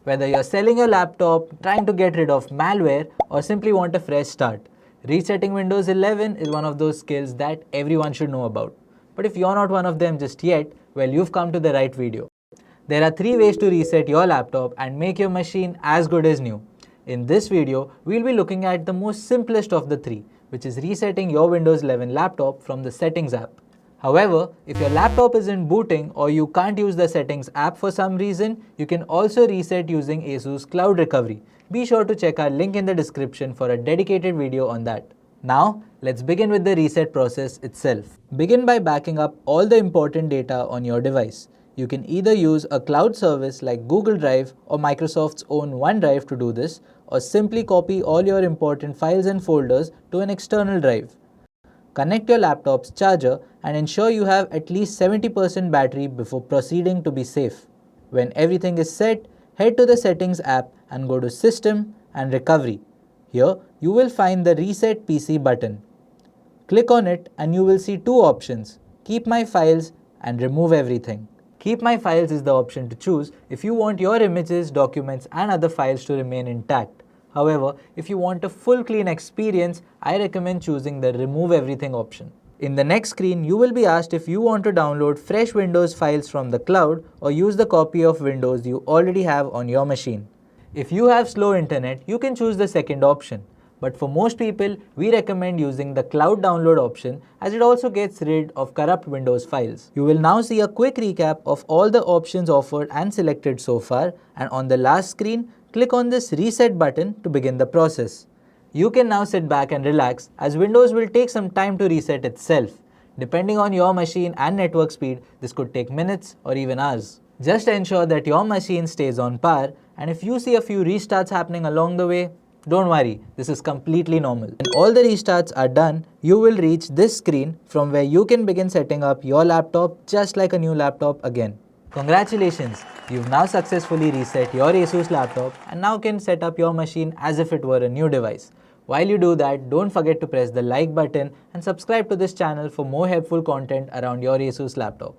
Whether you're selling your laptop, trying to get rid of malware, or simply want a fresh start, resetting Windows 11 is one of those skills that everyone should know about. But if you're not one of them just yet, well, you've come to the right video. There are 3 ways to reset your laptop and make your machine as good as new. In this video, we'll be looking at the most simplest of the 3, which is resetting your Windows 11 laptop from the Settings app. However, if your laptop isn't booting or you can't use the Settings app for some reason, you can also reset using ASUS Cloud Recovery. Be sure to check our link in the description for a dedicated video on that. Now, let's begin with the reset process itself. Begin by backing up all the important data on your device. You can either use a cloud service like Google Drive or Microsoft's own OneDrive to do this, or simply copy all your important files and folders to an external drive. Connect your laptop's charger and ensure you have at least 70% battery before proceeding to be safe. When everything is set, head to the Settings app and go to System and Recovery. Here, you will find the Reset PC button. Click on it and you will see 2 options, Keep My Files and Remove Everything. Keep My Files is the option to choose if you want your images, documents and other files to remain intact. However, if you want a full clean experience, I recommend choosing the Remove Everything option. In the next screen, you will be asked if you want to download fresh Windows files from the cloud or use the copy of Windows you already have on your machine. If you have slow internet, you can choose the second option. But for most people, we recommend using the cloud download option as it also gets rid of corrupt Windows files. You will now see a quick recap of all the options offered and selected so far, and on the last screen, click on this reset button to begin the process. You can now sit back and relax as Windows will take some time to reset itself. Depending on your machine and network speed, this could take minutes or even hours. Just ensure that your machine stays on par, and if you see a few restarts happening along the way, don't worry, this is completely normal. When all the restarts are done, you will reach this screen from where you can begin setting up your laptop just like a new laptop again. Congratulations! You've now successfully reset your ASUS laptop and now can set up your machine as if it were a new device. While you do that, don't forget to press the like button and subscribe to this channel for more helpful content around your ASUS laptop.